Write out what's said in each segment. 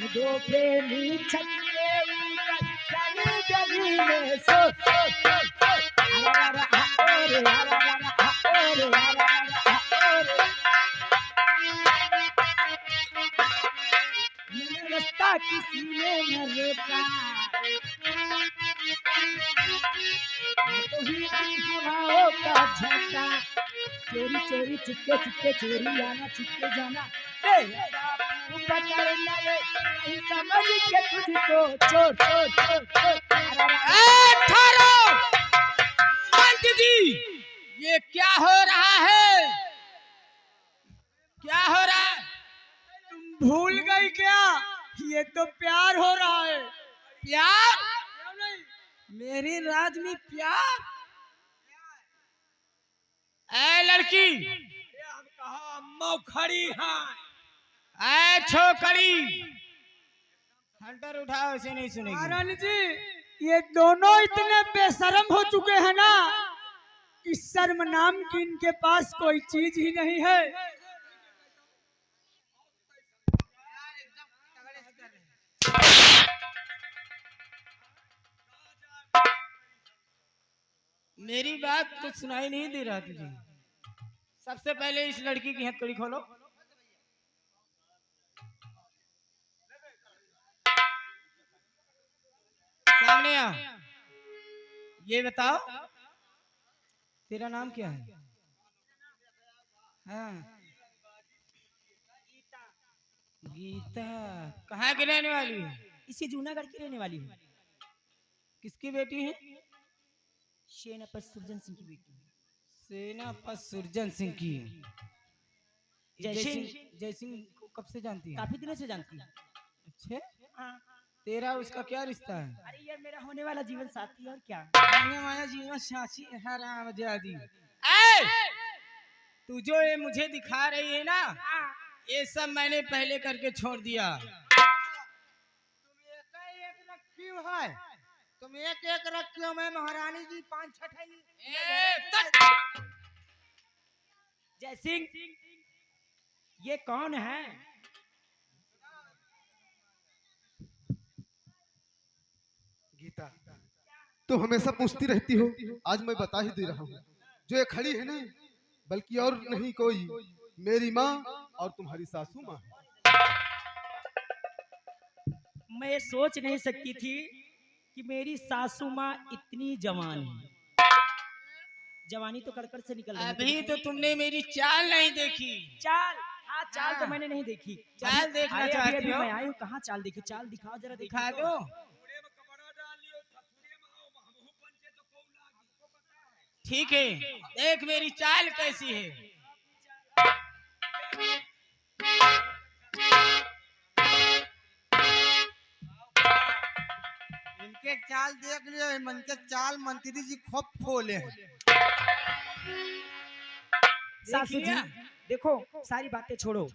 दो प्रेमी छत के ऊपर गली गली में सो सो सो सो अरे अरे रास्ता किसी ने न रोका तो ही हवाओं का झोंका चोरी चोरी चुपके चुपके चोरी आना चुपके जाना पकड़ ले नहीं समझ के तुझको चोर चोर चोर चोर ठहरो मंत्री जी, ये क्या हो रहा है? क्या हो रहा है? तुम भूल गई क्या? ये तो प्यार हो रहा है। प्यार? मेरी राज में प्यार? ऐ लड़की, हम कहा मौखड़ी है। ऐ छोकरी, हंटर उठाओ, इसे नहीं सुनेगी। महारानी जी, ये दोनों इतने बेशर्म हो चुके हैं ना कि शर्म नाम की इनके पास कोई चीज ही नहीं है। मेरी बात तो सुनाई नहीं दे रहा तुझे। सबसे पहले इस लड़की की हथकड़ी खोलो। सामने आ। ये बताओ, तेरा नाम क्या है? हाँ, गीता। कहाँ की रहने वाली है? इसी जूनागढ़ की रहने वाली हूँ। किसकी बेटी है? सेनापति सुरजन सिंह की बेटी। सेनापति सुरजन सिंह की। जय सिंह को कब से जानती है? काफी दिनों से जानती है। अच्छा, हाँ। तेरा उसका क्या रिश्ता है? अरे ये मेरा होने वाला जीवन साथी है और क्या। माया जीवन साथी हराम जादी। तू जो ये मुझे दिखा रही है ना, ये सब मैंने पहले करके छोड़ दिया। तुम एक एक रखी हो, मैं महारानी जी 5-6 जय सिंह, ये कौन है? गीता, तो हमेशा पूछती रहती हो, आज मैं बता ही दे रहा हूँ। जो ये खड़ी है ना, बल्कि और नहीं कोई, मेरी माँ और तुम्हारी सासू माँ है। मैं ये सोच नहीं सकती थी कि मेरी सासू माँ इतनी जवान है। जवानी तो कड़कड़ से निकल रही है। अभी तो तुमने मेरी चाल नहीं देखी। चाल? हाँ, चाल तो मैंने नहीं देखी। चाल देखना चाहती हो? मैं आई हूँ, कहाँ चाल देखी? चाल दिखाओ जरा, दिखा दो। ठीक है, देख मेरी चाल कैसी है। इनके चाल देख लियो, मन के चाल मंत्री जी खूब फोले हैं। सासू जी देखो, सारी बातें छोड़ो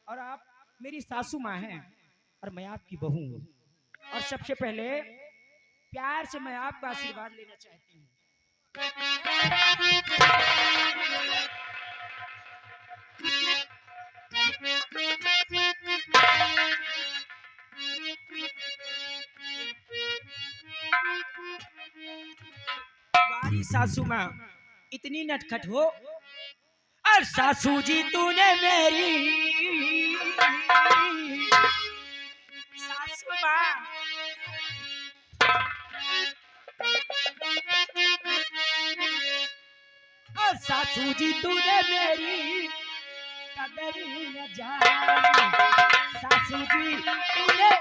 और आप मेरी सासू माँ हैं और मैं आपकी बहू हूँ। और सबसे पहले प्यार से मैं आपका आशीर्वाद लेना चाहती हूँ। तुम्हारी सासू माँ इतनी नटखट हो, और सासू जी तूने मेरी सासू माँ और सासू जी तूने मेरी कदर न जानी। सासू जी तूने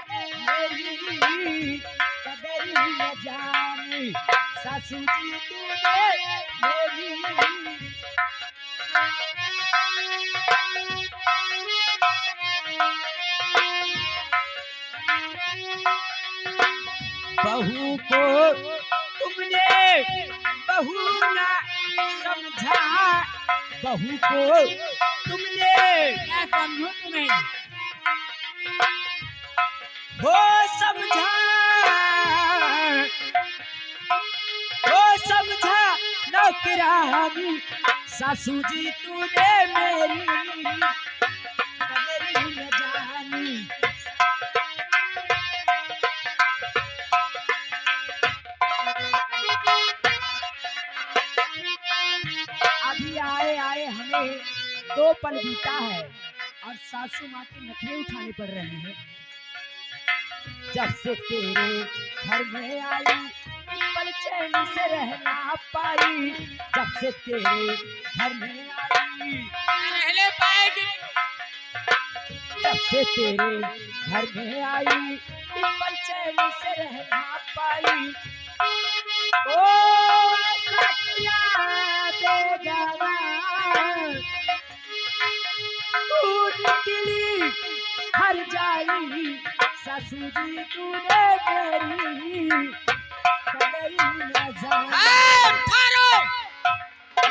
मेरी कदर न जानी। सासू जी तूने मेरी बहू को तुमने बहू ना समझा। बहू को तुमने क्या समझो तुम्हें हो समझा, हो समझा नौकरानी। सासू जी तूने मेरी कदर न जानी। अभी आए आए हमें 2 पल बीता है और सासू माँ के नखरे उठाने पड़ रहे हैं। जब से तेरे घर में आई एक पल चैन से रह ना पाई। जब से तेरे घर में आई रहने पाएगी। जब से तेरे घर में आई एक पल चैन से रह ना पाई। ओ ऐसा क्या बेगाना तू निकली हर जाई। ससुर जी तूने मेरी कदर न जानी।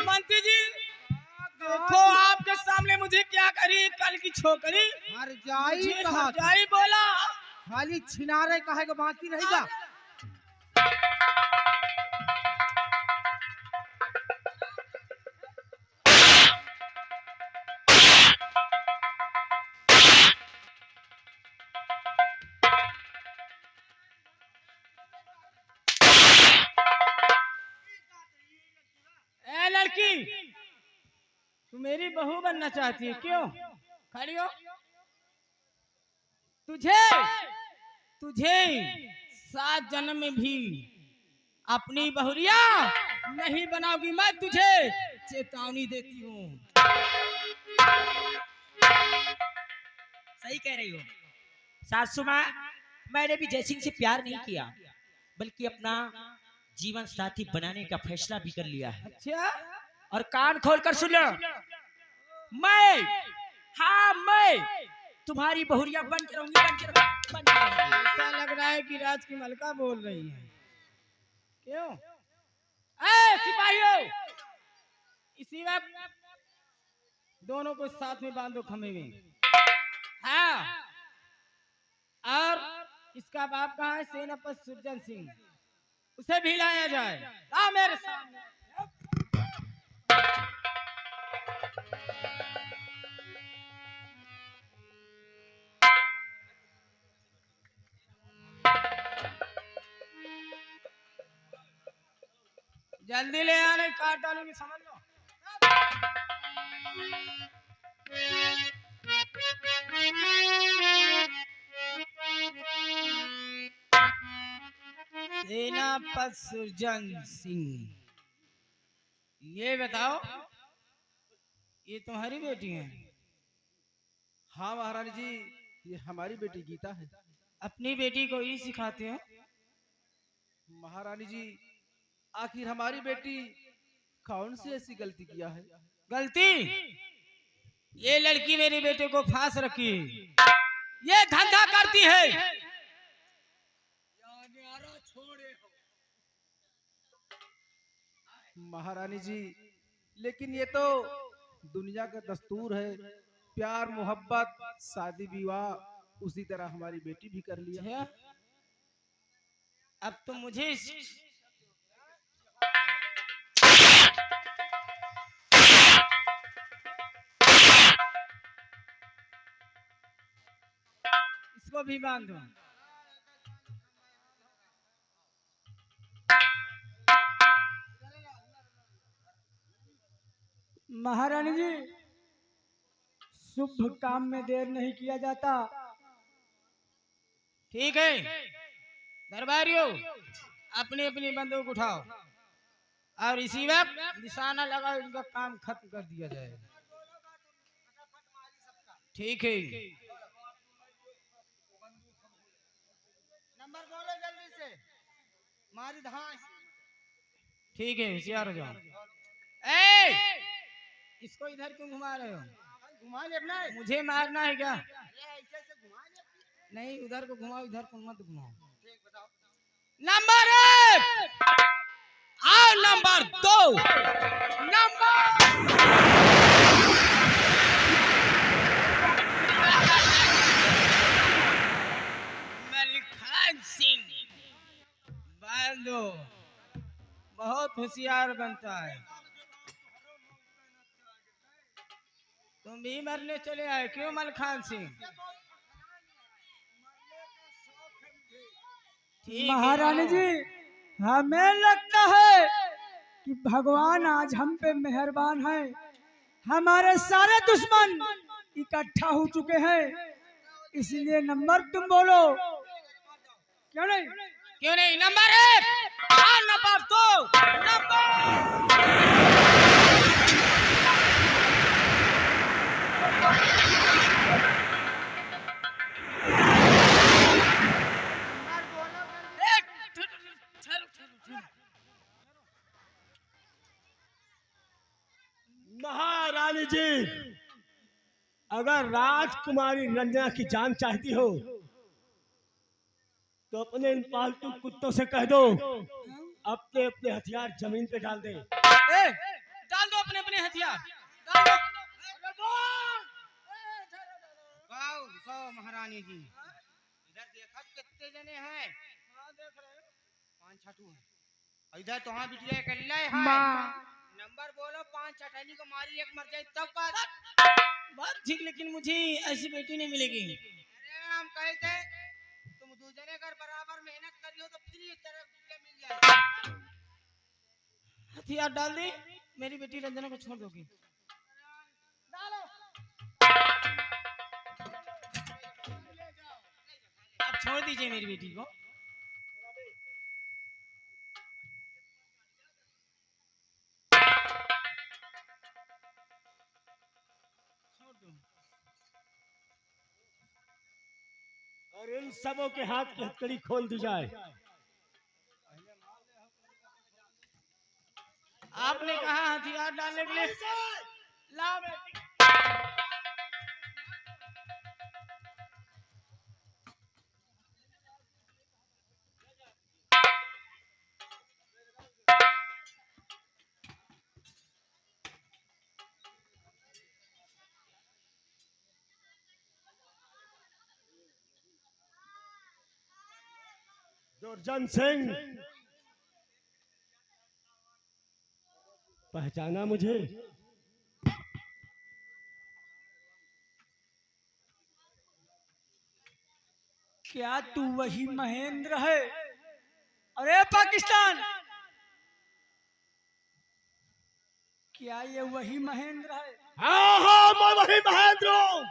मंत्री जी देखो आपके सामने मुझे क्या करी कल की छोकरी। हर जाई मुझे कहा था। हरजाई बोला। खाली छिनारे कहेगा बाकी रहेगा। ए लड़की तू मेरी बहू बनना चाहती है क्यों? खड़ी हो। तुझे तुझे 7 जन्म में भी अपनी बहुरिया नहीं बनाओगी। मैं तुझे चेतावनी देती हूँ। सही कह रही हो सासू माँ। मैंने भी जयसिंह से प्यार नहीं किया बल्कि अपना जीवन साथी बनाने का फैसला भी कर लिया है। अच्छा और कान खोल कर सुन लो, मैं तुम्हारी बहुरिया बन के रहूंगी, बन के रहूंगी, बन के रहूंगी। ऐसा लग रहा है कि राज की मलका बोल रही है। क्यों? ए सिपाहियों इसी वक्त दोनों को साथ में बांधो खंभे में। हाँ और इसका बाप कहाँ है? सेनापति सुरजन सिंह, उसे भी लाया जाए। ला मेरे सामने। जल्दी ले आने काट डालूंगी समझ लो। सेनापति सुरजन सिंह, ये बताओ ये तुम्हारी बेटी है? हाँ महारानी जी, ये हमारी बेटी गीता है। अपनी बेटी को ही सिखाते हो? महारानी जी आखिर हमारी बेटी कौन सी ऐसी गलती किया है? गलती? ये लड़की मेरे बेटे को फांस रखी, ये धंधा करती है। महारानी जी लेकिन ये तो दुनिया का दस्तूर है। प्यार मोहब्बत शादी विवाह उसी तरह हमारी बेटी भी कर लिया है। अब तो मुझे इसको भी बांध दो। महारानी जी शुभ काम में देर नहीं किया जाता। ठीक है दरबारियों अपनी अपनी बंदूक उठाओ और इसी वक्त निशाना लगाओ, इनका काम खत्म कर दिया जाए। ठीक है नंबर बोलो जल्दी से। मारी धांस। ठीक है होशियार हो जाओ। ए इसको इधर क्यों घुमा रहे हो? घुमा ले अपना। मुझे मारना है क्या? ऐसे ऐसे घुमा ले। नहीं उधर को घुमाओ, इधर को मत घुमाओ। ठीक बताओ। नंबर 1 और नंबर 2 मलखान सिंह बांधो। बहुत होशियार बनता है। तुम भी मरने चले आए क्यों मलखान सिंह? महारानी जी हमें लगता है कि भगवान आज हम पे मेहरबान है, हमारे सारे दुश्मन इकट्ठा हो चुके हैं, इसलिए नंबर तुम बोलो। क्यों नहीं? क्यों नहीं? नंबर 1 और नंबर 2 नंबर महारानी जी, अगर राजकुमारी रंजना की जान चाहती हो तो अपने इन पालतू कुत्तों से कह दो अपने अपने हथियार जमीन पे डाल दे। डाल दो अपने अपने हथियार, डाल दो। गाओ गाओ महारानी जी, इधर देखा कितने जने हैं? पांच छठू हैं। इधर तो हाँ बिटिया अकेला है। नंबर बोलो, 5 छठनी को मारी, एक मर जाए तब बात ठीक, लेकिन मुझे ऐसी बेटी नहीं मिलेगी। अरे हम कहे थे तुम दूसरे अगर बराबर मेहनत करी हो तो फिर इस तरह बिटिया मिल जाए। हथियार डाल दे, मेरी बेटी रंजना को छोड़ दोगी? आप छोड़ दीजिए मेरी बेटी को। छोड़ दो। और इन सबों के हाथ की हथकड़ी खोल दी जाए। आपने कहा हथियार डालने के लिए, लाओ बेटी। दुर्जन सिंह, पहचाना मुझे? क्या तू वही महेंद्र है? अरे पाकिस्तान, क्या ये वही महेंद्र है? हाँ हाँ, मैं वही महेंद्र हूँ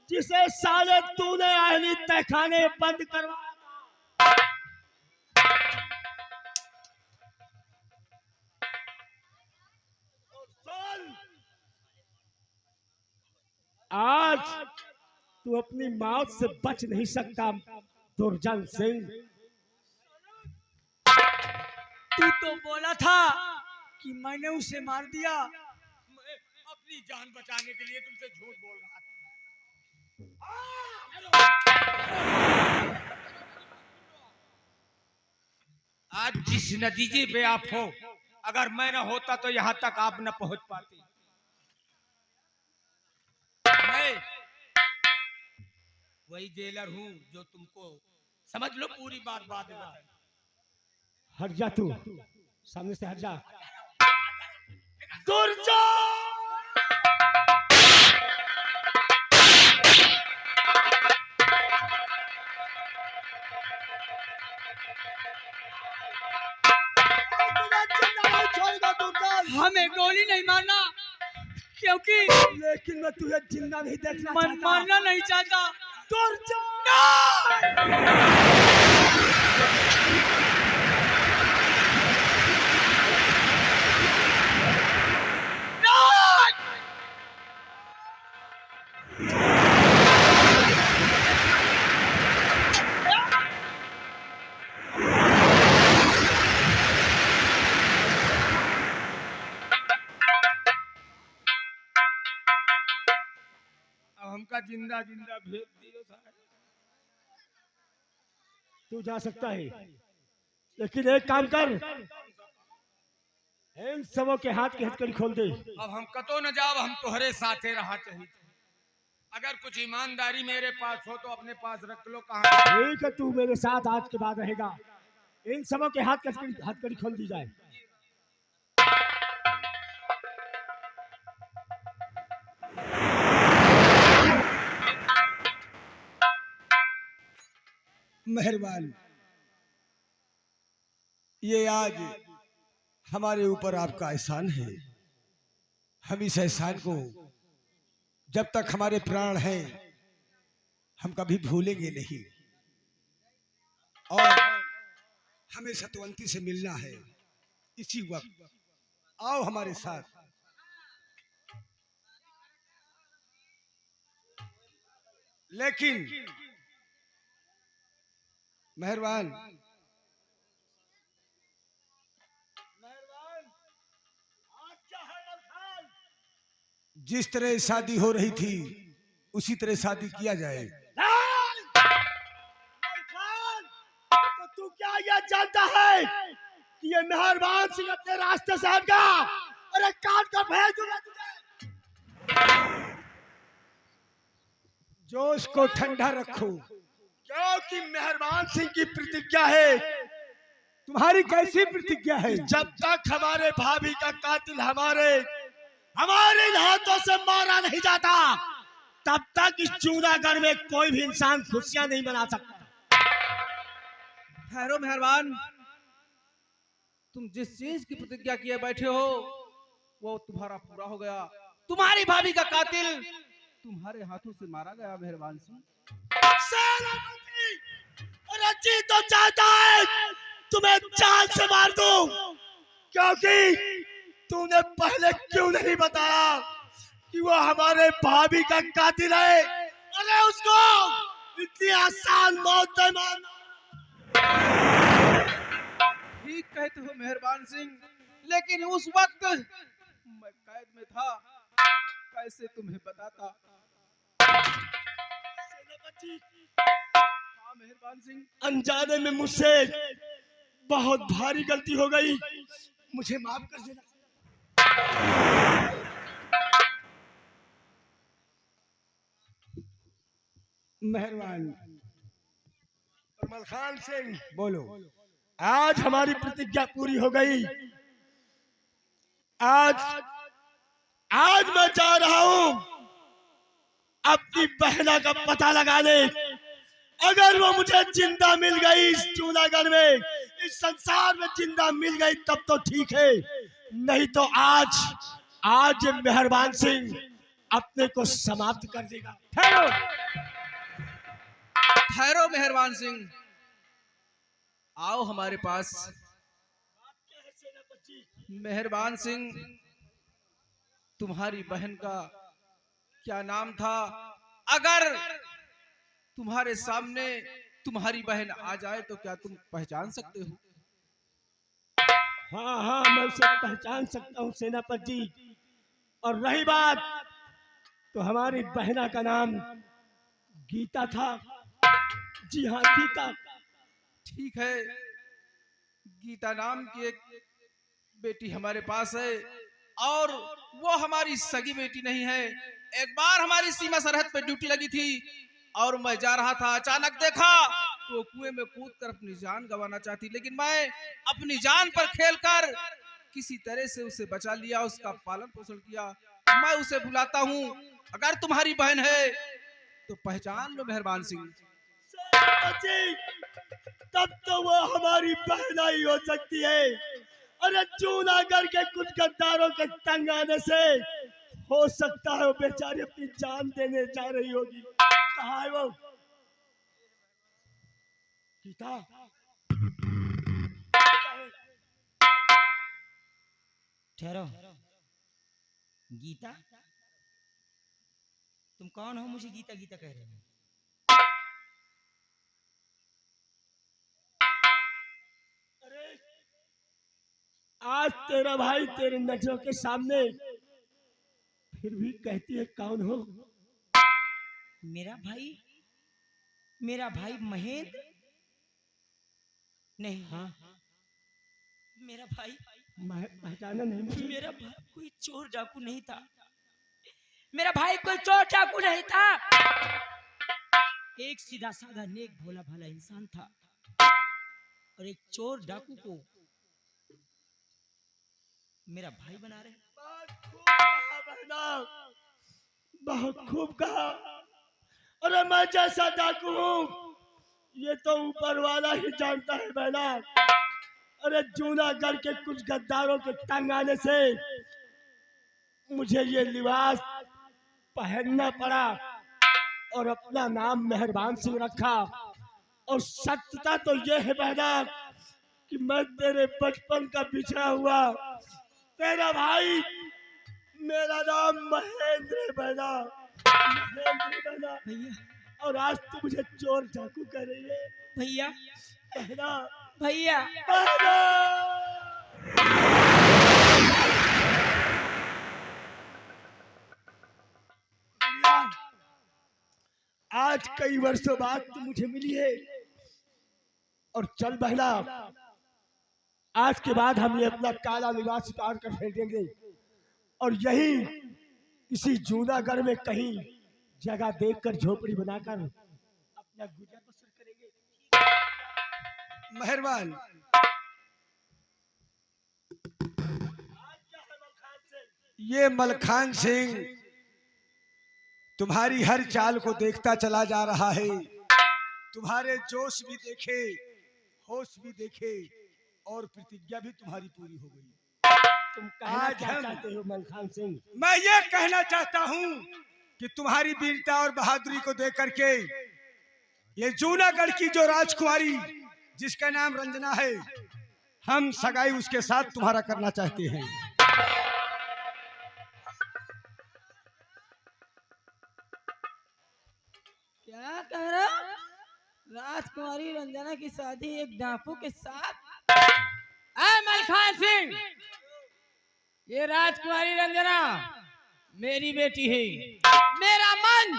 जिसे साले तूने अहली तहखाने बंद करवाया। आज तू अपनी मौत से बच नहीं सकता दुर्जन सिंह। तू तो बोला था कि मैंने उसे मार दिया। मैं अपनी जान बचाने के लिए तुमसे झूठ बोल रहा था। आज जिस नतीजे पे आप हो, अगर मैं न होता तो यहाँ तक आप न पहुंच पाते। मैं वही जेलर हूँ जो तुमको, समझ लो, पूरी बात बाद में बताई। हट जा तू, सामने से हट जा। दुर्जन! हमें गोली नहीं मारना, क्योंकि लेकिन मैं तुझे जिंदा नहीं देखना मैं चाहता। मारना नहीं चाहता। दुर्जन! अब हमका जिंदा जिंदा भेज दियो साहब। तू जा सकता है, लेकिन एक काम कर, इन सबों के हाथ की हथकड़ी खोल दे। अब हम कतो न जाओ, हम तोहरे साथे रहा चाहिए। अगर कुछ ईमानदारी मेरे पास हो तो अपने पास रख लो। कहाँ ठीक है, तू मेरे साथ आज के बाद रहेगा। इन सबों के हाथ की हथकड़ी खोल दी जाए। मेहरबान, ये आज हमारे ऊपर आपका एहसान है। हम इस एहसान को जब तक हमारे प्राण हैं हम कभी भूलेंगे नहीं। और हमें सतवंती से मिलना है इसी वक्त। आओ हमारे साथ। लेकिन मेहरबान, जिस तरह शादी हो रही थी उसी तरह शादी किया जाए। तो तू क्या यह जानता है कि ये मेहरबान सिंह अपने रास्ते से हट गया? अरे काट कर भेज दूंगा तुझे। जोश को ठंडा रखो, क्योंकि मेहरबान सिंह की प्रतिज्ञा है। तुम्हारी कैसी प्रतिज्ञा है? जब तक हमारे भाभी का कातिल हमारे हाथों से मारा नहीं जाता तब तक इस जूनागढ़ में कोई भी इंसान खुशियां नहीं मना सकता। ठहरो मेहरबान, तुम जिस चीज की प्रतिज्ञा किए बैठे हो वो तुम्हारा पूरा हो गया। तुम्हारी भाभी का कातिल तुम्हारे हाथों से मारा गया मेहरबान सिंह। सेनापति, अरे जी तो चाहता है तुम्हें जान से मार दूं, क्योंकि तूने पहले क्यों नहीं बताया कि वो हमारे भाभी का कातिल है? अरे उसको इतनी आसान मौत दे मारना। ठीक कहते हो मेहरबान सिंह, लेकिन उस वक्त मैं कैद में था, कैसे तुम्हें बताता। सेनापति, हाँ मेहरबान सिंह, अनजाने में मुझसे बहुत भारी गलती हो गई, मुझे माफ कर देना। मेहरबान। परमल खान सिंह, बोलो। आज हमारी प्रतिज्ञा पूरी हो गई। आज मैं जा रहा हूं अपनी बहना का पता लगाने। अगर वो मुझे जिंदा मिल गई इस जूनागढ़ में, इस संसार में जिंदा मिल गई तब तो ठीक है, नहीं तो आज ये मेहरबान सिंह अपने को समाप्त कर देगा। ठहरो। ठहरो मेहरबान सिंह, आओ हमारे पास। मेहरबान सिंह, तुम्हारी बहन का क्या नाम था? अगर तुम्हारे सामने तुम्हारी बहन आ जाए तो क्या तुम पहचान सकते हो? हाँ, मैं उसे पहचान सकता हूँ सेनापति जी। और रही बात, तो हमारी बहना का नाम गीता था। जी हाँ, गीता। ठीक है, गीता नाम की एक बेटी हमारे पास है, और वो हमारी सगी बेटी नहीं है। एक बार हमारी सीमा सरहद पे ड्यूटी लगी थी और मैं जा रहा था, अचानक देखा तो कुएं में कूदकर अपनी जान गंवाना चाहती, लेकिन मैं अपनी जान पर खेलकर किसी तरह से उसे बचा लिया, उसका पालन पोषण किया। मैं उसे बुलाता हूँ, अगर तुम्हारी बहन है तो पहचान लो मेहरबान सिंह। सेनापति, तब तो वो हमारी बहना ही हो सकती है। अरे जूनागढ़ के कुछ गद्दारों के तंग आने से हो सकता है वो बेचारी अपनी जान देने जा रही होगी। कहाँ है वो? गीता, ठहरो। गीता, तुम कौन हो? मुझे गीता गीता कह रहे हो? आज तेरा भाई तेरे नजरों के सामने, फिर भी कहती है कौन हो? मेरा भाई? मेरा भाई महेंद्र? नहीं। हाँ, मेरा भाई, मैं पहचाना नहीं मुझे। मेरा भाई कोई चोर डाकू नहीं था। मेरा भाई कोई चोर डाकू नहीं था। एक सीधा साधा नेक भोला भाला इंसान था, और एक चोर डाकू को मेरा भाई बना रहे। बहुत खूब कहा बहना, बहुत खूब कहा। अरे मैं जैसा डाकू हूँ ये तो ऊपर वाला ही जानता है बहना। अरे जूनागढ़ के कुछ गद्दारों के तंग आने से मुझे ये लिबास पहनना पड़ा और अपना नाम मेहरबान सिंह रखा। और सत्यता तो ये है बहना कि मैं तेरे बचपन का बिछड़ा हुआ तेरा भाई, मेरा नाम महेंद्र है बहना, महेंद्र बहना। भैया और आज तू मुझे चोर चाकू कर रही है भैया बहना, भैया बहना। आज कई वर्षों बाद तू मुझे मिली है और चल बहना, आज के बाद हम ये अपना काला लिबास उतार कर फेंकेंगे और यही इसी जूनागढ़ में कहीं जगह देखकर झोपड़ी बनाकर अपना गुजर बसर करेंगे। मेहरबान, ये मलखान सिंह तुम्हारी हर चाल को देखता चला जा रहा है, तुम्हारे जोश भी देखे, होश भी देखे और प्रतिज्ञा भी तुम्हारी पूरी हो गई। तुम कहना क्या चाहते हो मलखान सिंह? मैं ये कहना चाहता हूँ कि तुम्हारी वीरता और बहादुरी को देख करके ये जूनागढ़ की जो राजकुमारी जिसका नाम रंजना है, हम सगाई उसके साथ तुम्हारा करना चाहते हैं। क्या कह रहा हो? राजकुमारी रंजना की शादी एक डाकू के साथ? मलखान सिंह, ये राजकुमारी रंजना मेरी बेटी है। मेरा मन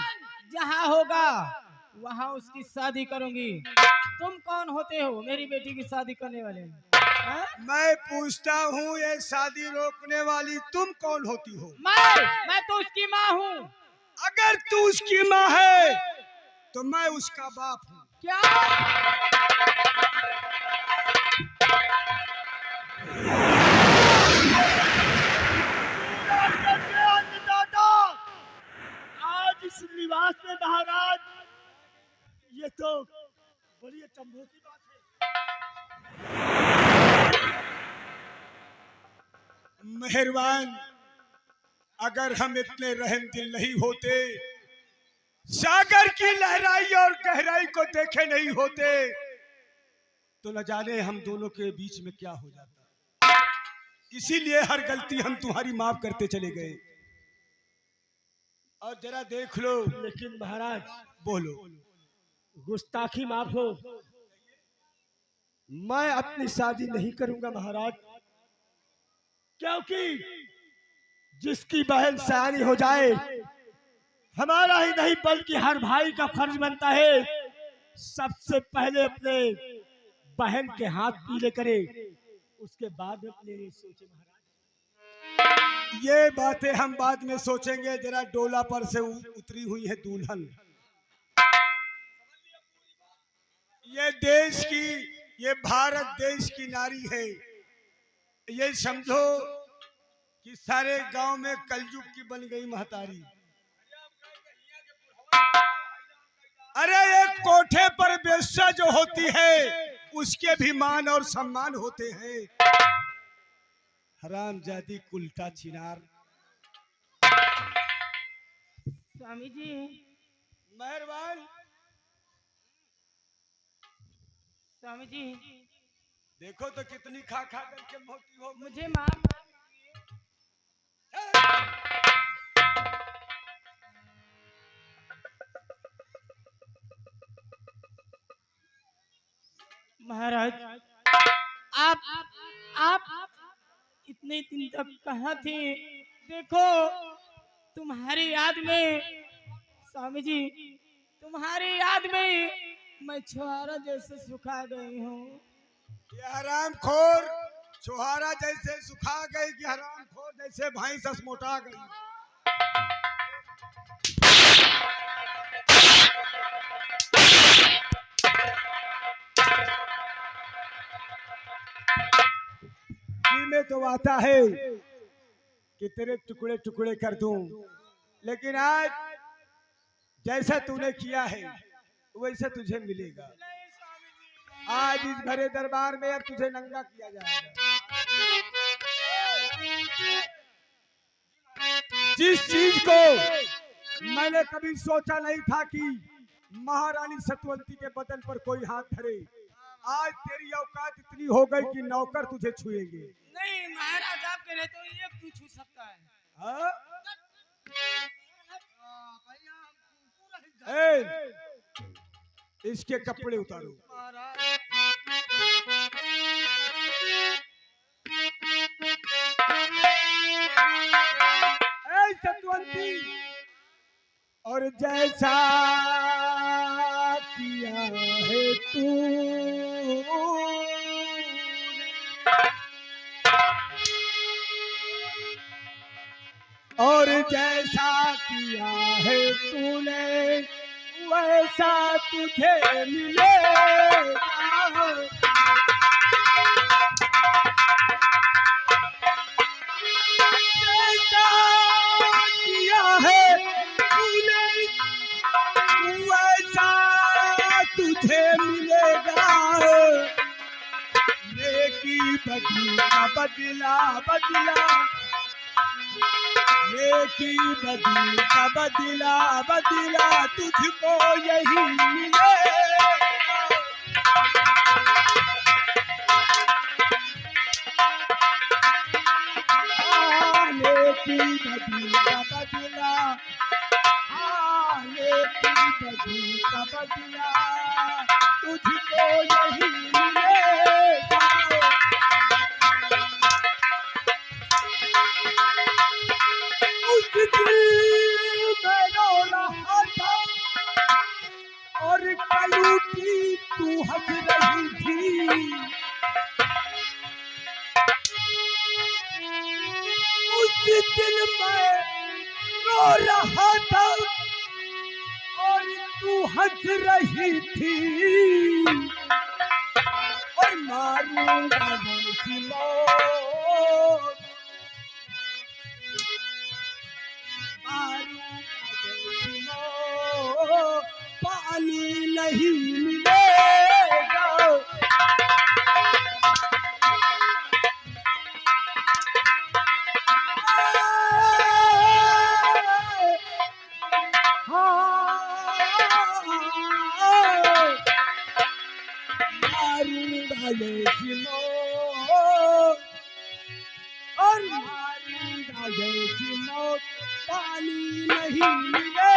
जहाँ होगा वहाँ उसकी शादी करूंगी। तुम कौन होते हो मेरी बेटी की शादी करने वाले? मैं पूछता हूँ, ये शादी रोकने वाली तुम कौन होती हो? मैं तो उसकी माँ हूँ। अगर तू उसकी माँ है तो मैं उसका बाप हूँ। क्या? आज इस निवास में महाराज, ये तो बड़ी अचंभों की बात है। मेहरबान, अगर हम इतने रहम दिल नहीं होते, सागर की लहराई और गहराई को देखे नहीं होते, तो न जाने हम दोनों के बीच में क्या हो जाता। इसीलिए हर गलती हम तुम्हारी माफ करते चले गए। और जरा देख लो। लेकिन महाराज, बोलो। गुस्ताखी माफ हो, मैं अपनी शादी नहीं करूंगा महाराज, क्योंकि जिसकी बहन सयानी हो जाए, हमारा ही नहीं बल्कि हर भाई का फर्ज बनता है सबसे पहले अपने बहन के हाथ पीले करे, उसके बाद अपने लिए सोचे महाराज। ये बातें हम बाद में सोचेंगे। जरा डोला पर से उतरी हुई है दुल्हन। ये देश की, ये भारत देश की नारी है। ये समझो कि सारे गांव में कलयुग की बन गई महतारी। अरे एक कोठे पर बेश्या जो होती है उसके भी मान और सम्मान होते हैं। हरामजादी कुलटा छिनार। स्वामी जी, मेहरबान। स्वामी जी, देखो तो कितनी खा खा करके मोटी हो। मुझे माफ महाराज। आप इतने दिन तक कहाँ थे? देखो तुम्हारी याद में, स्वामी जी तुम्हारी याद में मैं छुहारा जैसे सुखा गई हूँ। ये हरामखोर छुहारा जैसे सुखा गई कि हरामखोर जैसे भैंस मोटा गई। जी में तो आता है कि तेरे टुकड़े टुकड़े कर दूं, लेकिन आज जैसा तूने किया है वैसा तुझे मिलेगा। आज इस भरे दरबार में अब तुझे नंगा किया जाएगा। जिस चीज को मैंने कभी सोचा नहीं था कि महारानी सतवंती के बदन पर कोई हाथ धरे, आज तेरी औकात इतनी हो गई कि नौकर तुझे छुएंगे। नहीं महाराज, आपके लिए तो एक तू छू सकता है। हाँ? ए, इसके कपड़े उतारो। ए सतवंती, और जैसा किया है तू और जैसा किया है तूने वैसा तुझे मिलेगा। जैसा किया है तूने वैसा तुझे मिलेगा। नेकी बदली का बदला बदला, नेकी बदली का बदला बदला तुझको यही मिलेगा। नेकी बदली का बदला, नेकी बदली का बदला तुझको यही मिलेगा। उस दिल में रो रहा था और कलू की तू हंस रही थी। उस दिल में रो रहा था और तू हंस रही थी। और मारूंगा वैसी मौत, पानी नहीं मिलेगा। मारूंगा ऐसी मौत और मारूंगा ऐसी मौत, पानी नहीं मिलेगा।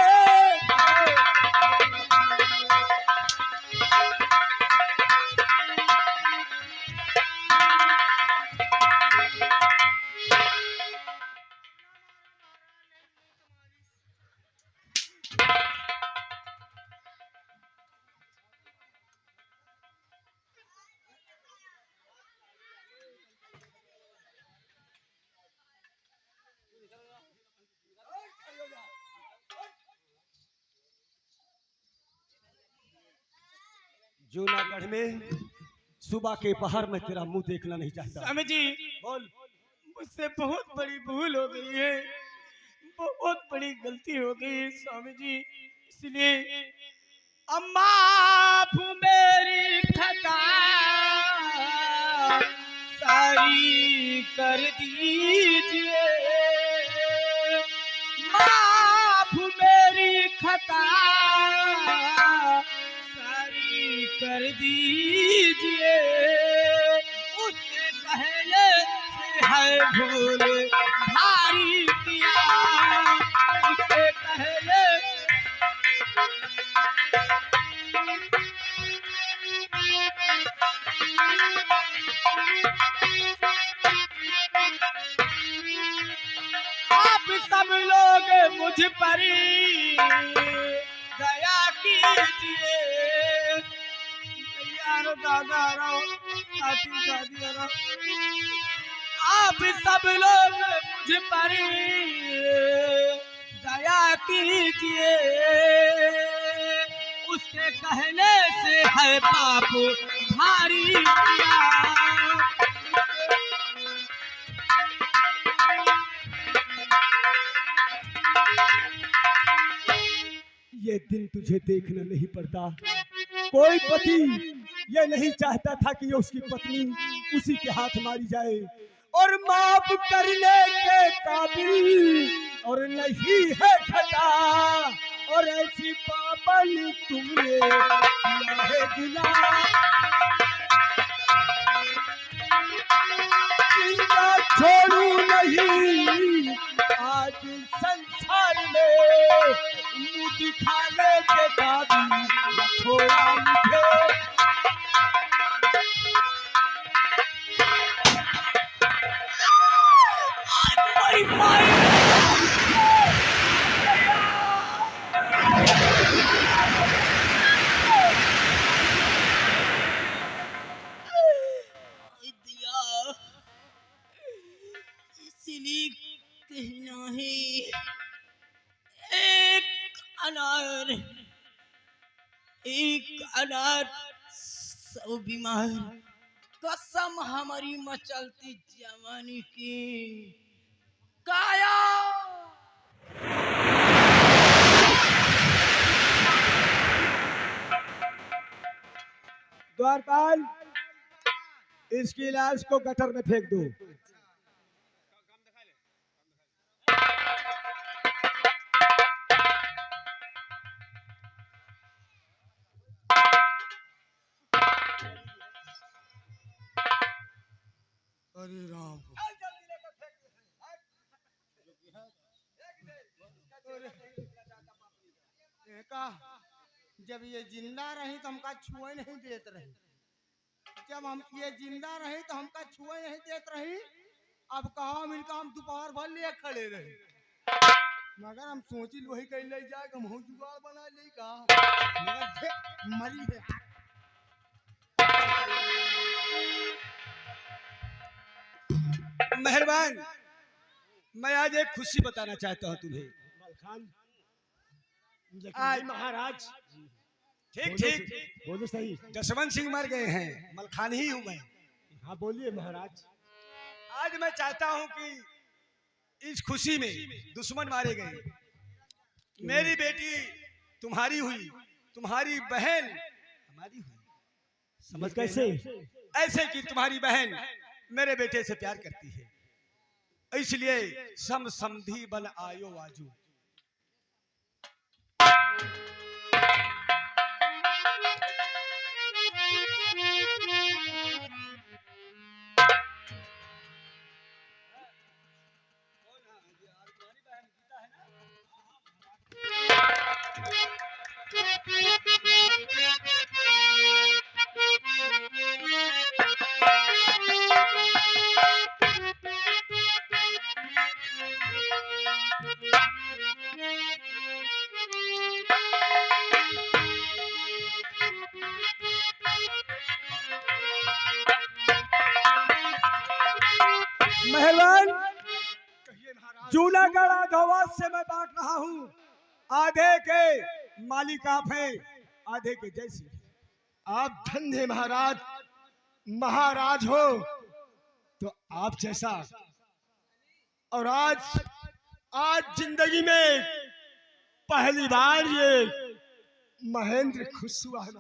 जूनागढ़ में सुबह के पहर में तेरा मुंह देखना नहीं चाहता। स्वामी जी, बोल। मुझसे बहुत बड़ी भूल हो गई है, बहुत बड़ी गलती हो गई है स्वामी जी, इसलिए माफ मेरी खता सारी कर दीजिए। माफ मेरी खता सारी कर दीजिए। उससे पहले से है भूल भारी किया, उससे पहले आप सब लोग मुझ पर दया कीजिए। यार दादा रो, दादी दादी रो, आप सब लोग मुझ पर दया कीजिए। उसके कहने से है पाप भारी किया। ये दिन तुझे देखना नहीं पड़ता। कोई पति ये नहीं चाहता था कि उसकी पत्नी उसी के हाथ मारी जाए, और माफ करने के काबिल और नहीं है खता, और ऐसी पापन तुमने किया है गुनाह। जिंदा छोड़ू नहीं आज संसार में, मुंह दिखाने के काबिल न छोड़ा मुझे। दिया इसीलिए कहना है, एक अनार सब बीमार, कसम हमारी मचलती जवानी की काया। द्वारपाल, इसकी लाश को गटर में फेंक दो। अरे राम, का जब ये जिंदा रही तो हमका छुए नहीं देत रही, जब हम ये जिंदा रही तो हमका छुए नहीं देत रही। अब कहा हम इनका हम दोपहर भर लिए खड़े रहे, मगर हम सोची वही कहीं ले जाए हम जुगाड़ बना ले का, मगर देख मरी है। मेहरबान, मैं आज एक खुशी बताना चाहता हूँ तुम्हें। आज महाराज ठीक ठीक बोलो सही। जसवंत सिंह मर गए हैं, मलखान ही हूँ मैं। हाँ बोलिए महाराज। आज मैं चाहता हूँ कि इस खुशी में दुश्मन मारे गए, मेरी बेटी तुम्हारी हुई, तुम्हारी बहन हमारी हुई। समझ कैसे? ऐसे कि तुम्हारी बहन मेरे बेटे से प्यार करती है, इसलिए सम समधी बन आयो आजू। मेहरबान, जूनागढ़ आधोवाद से मैं बांट रहा हूँ। आधे के मालिक आप हैं, आधे के जैसे। आप धन्य महाराज, महाराज हो तो आप जैसा। और आज जिंदगी में पहली बार ये महेंद्र खुश हुआ है।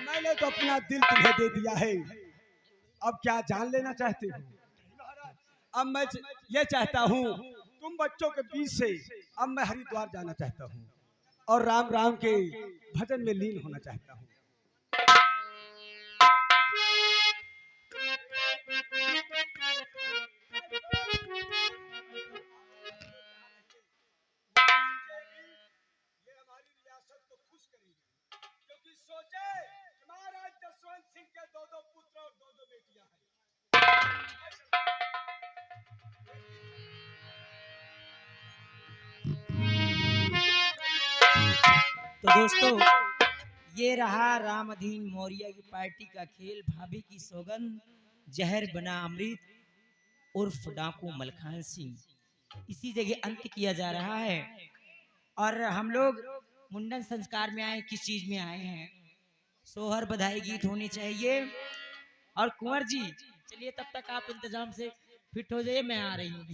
मैंने तो अपना दिल तुम्हें दे दिया है, अब क्या जान लेना चाहते हो? अब मैं ये चाहता हूँ तुम बच्चों के बीच से, अब मैं हरिद्वार जाना चाहता हूँ और राम राम के भजन में लीन होना चाहता हूँ। सोचे महाराज जसवंत सिंह के दो पुत्र और दो बेटियां हैं। तो दोस्तों, ये रहा रामधीन मौर्य की पार्टी का खेल। भाभी की सौगंध, जहर बना अमृत उर्फ डाकू मलखान सिंह। इसी जगह अंत किया जा रहा है और हम लोग मुंडन संस्कार में आए, किस चीज में आए हैं? सोहर बधाई गीत होनी चाहिए। और कुंवर जी चलिए, तब तक आप इंतजाम से फिट हो जाइए, मैं आ रही हूँ।